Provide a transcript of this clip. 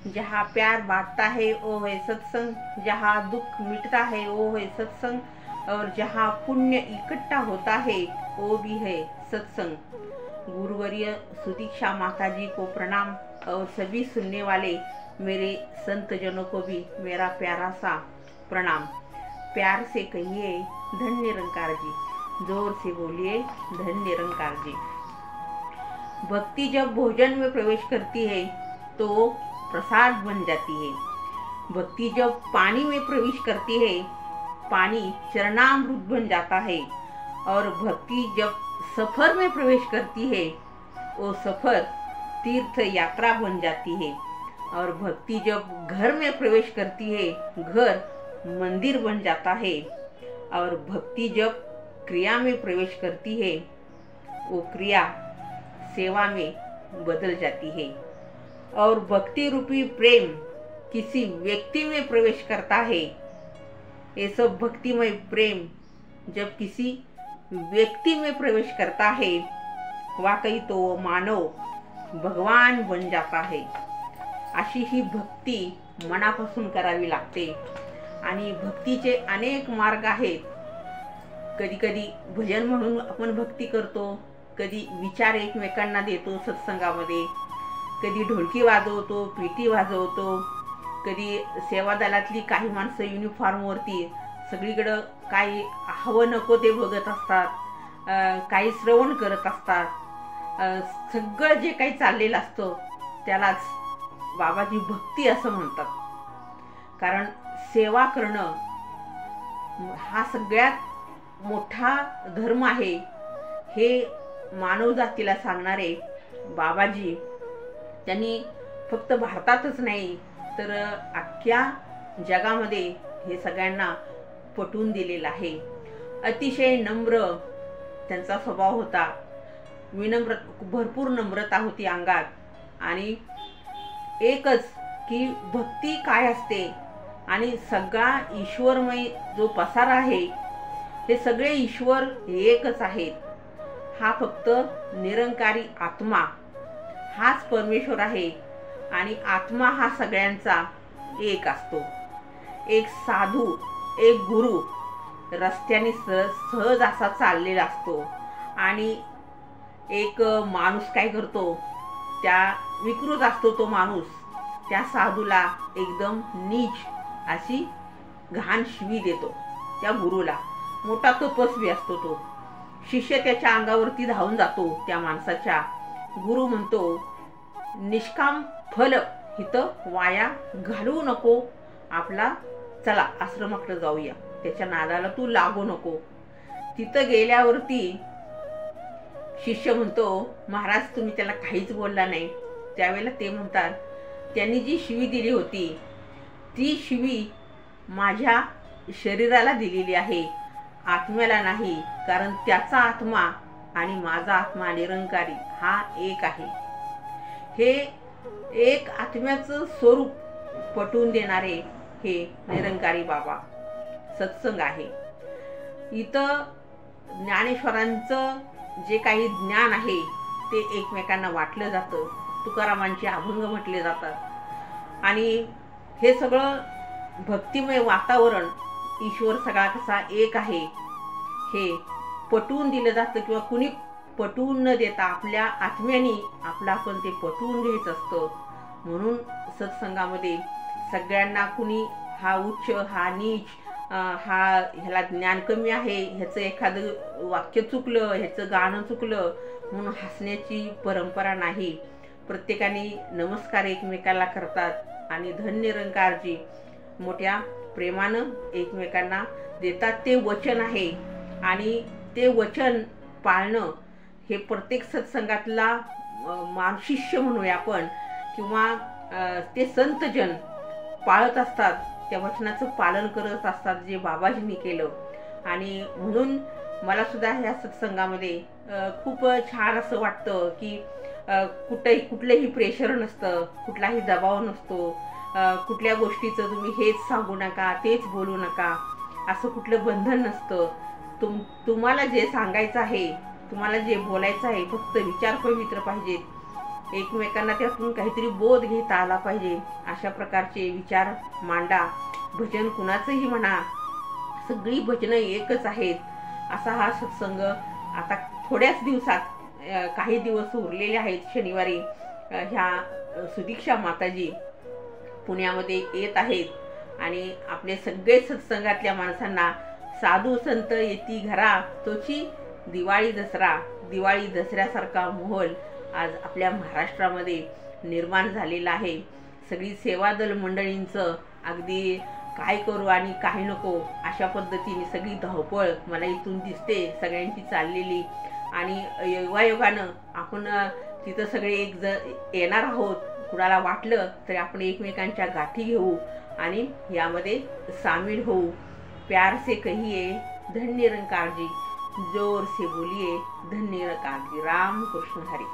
जहाँ प्यार बांटता है वो है सत्संग, जहाँ दुख मिटता है वो है सत्संग, और जहाँ पुण्य इकट्ठा होता है वो भी है सत्संग। गुरुवर्य सुदीक्षा माता जी को प्रणाम, और सभी सुनने वाले मेरे संत जनों को भी मेरा प्यारा सा प्रणाम। प्यार से कहिए धन्य निरंकार जी, जोर से बोलिए धन्य निरंकार जी। भक्ति जब भोजन में प्रवेश करती है तो प्रसाद बन जाती है। भक्ति जब पानी में प्रवेश करती है, पानी चरणामृत बन जाता है। और भक्ति जब सफर में प्रवेश करती है, वो सफर तीर्थ यात्रा बन जाती है। और भक्ति जब घर में प्रवेश करती है, घर मंदिर बन जाता है। और भक्ति जब क्रिया में प्रवेश करती है, वो क्रिया सेवा में बदल जाती है। और भक्ति रूपी प्रेम किसी व्यक्ति में प्रवेश करता है। ये सब भक्तिमय प्रेम जब किसी व्यक्ति में प्रवेश करता है, वाकई तो मानव भगवान बन जाता है। अशी ही भक्ती मनापासून करावी लागते। आणि भक्तीचे अनेक मार्ग आहेत। कधी कधी भजन म्हणून आपण भक्ती करतो, कधी विचार एकमेकांना देतो सत्संगामध्ये, कधी ढोलकी वाजवतो, पेटी वाजवतो, कधी सेवा दलातली काही माणसं युनिफॉर्मवरती सगळीकडं काही हवं नको ते बघत असतात, काही श्रवण करत असतात। सगळं जे काही चाललेलं असतं त्यालाच बाबाजी भक्ती असं म्हणतात। कारण सेवा करणं हा सगळ्यात मोठा धर्म आहे, हे मानव जातीला सांगणारे बाबाजी त्यांनी फक्त भारतातच नाही तर अख्ख्या जगामध्ये हे सगळ्यांना पटवून दिलेलं आहे। अतिशय नम्र त्यांचा स्वभाव होता, भरपूर नम्रता होती अंगात। आणि एकच की भक्ती काय असते आणि सगळा ईश्वरमय जो पसारा आहे, हे सगळे ईश्वर एकच आहेत। हा फक्त निरंकारी आत्मा हाच परमेश्वर आहे। आणि आत्मा हा सगळ्यांचा एक असतो। एक साधू, एक गुरु रस्त्याने सहज असा चाललेला असतो, आणि एक माणूस काय करतो, त्या विकृत असतो तो माणूस, त्या साधूला एकदम नीच अशी घाण शिवी देतो त्या गुरुला। मोठा तपस्वी असतो तो, शिष्य त्याच्या अंगावरती धावून जातो त्या माणसाच्या। गुरु म्हणतो, निष्काम फल हितं वाया घालवू नको, आपला चला आश्रमाकडे जाऊया, त्याच्या नादाला तू लागू नको। तिथं गेल्यावरती शिष्य म्हणतो, महाराज तुम्ही त्याला काहीच बोलला नाही। त्यावेळेला ते म्हणतात, त्यांनी जी शिवी दिली होती ती शिवी माझ्या शरीराला दिलेली आहे, आत्म्याला नाही। कारण त्याचा आत्मा आणि माझा आत्मा निरंकारी हा एक आहे। हे एक आत्म्याचं स्वरूप पटवून देणारे हे निरंकारी बाबा सत्संग आहे। इथं ज्ञानेश्वरांचं जे काही ज्ञान आहे ते एकमेकांना वाटलं जातं, तुकारामांचे अभंग म्हटले जातात। आणि हे सगळं भक्तिमय वातावरण, ईश्वर सगळा कसा एक आहे हे पटवून दिलं जातं, किंवा कुणी पटवून न देता आपल्या आत्म्याने आपलं आपण ते पटवून घ्यायचं असतं। म्हणून सत्संगामध्ये सगळ्यांना कुणी हा उच्च, हा नीच, ह्याला ज्ञान कमी आहे, ह्याचं एखादं वाक्य चुकलं, ह्याचं गाणं चुकलं म्हणून हसण्याची परंपरा नाही। प्रत्येकाने नमस्कार एकमेकाला करतात आणि धन्य निरंकारजी मोठ्या प्रेमानं एकमेकांना देतात। ते वचन आहे आणि ते वचन पाळणं हे प्रत्येक सत्संगातला शिष्य म्हणूया आपण, किंवा ते संतजन पाळत असतात, त्या वचनाचं पालन करत असतात जे बाबाजींनी केलं। आणि म्हणून मला सुद्धा ह्या सत्संगामध्ये खूप छान असं वाटतं की कुठलंही प्रेशर नसतं, कुठलाही दबाव नसतो, कुठल्या गोष्टीचं तुम्ही हेच सांगू नका, तेच बोलू नका, असं कुठलं बंधन नसतं। तुम्हाला जे सांगायचं आहे, तुम्हाला जे बोलायचं आहे, फक्त विचार पवित्र पाहिजेत, एकमेकांना त्यातून काहीतरी बोध घेता आला पाहिजे, अशा प्रकारचे विचार मांडा. भजन कुणाचंही म्हणा, सगळी भजनं एकच आहेत. असा हा सत्संग आता थोड्याच दिवसात, काही दिवस उरलेले आहेत. शनिवारी ह्या सुदीक्षा माताजी पुण्यामध्ये येत आहेत आणि आपले सगळे सत्संगातल्या माणसांना साधू संत येती घरा तोची दिवाळी दसऱ्यासारखा माहोल आज आपल्या महाराष्ट्रामध्ये निर्माण झालेला आहे. सगळी सेवादल मंडळींचं अगदी काय करू आणि काय नको अशा पद्धतीने सगळी धावपळ मला इथून दिसते सगळ्यांची चाललेली. आणि योगायोगानं आपण तिथं सगळे येणार आहोत. कुणाला वाटलं तरी आपण एकमेकांच्या गाठी घेऊ आणि यामध्ये सामील होऊ. प्यार से कहिए धन्य निरंकार जी, जोर से बोलिए धन्य निरंकार जी. राम कृष्ण हरी.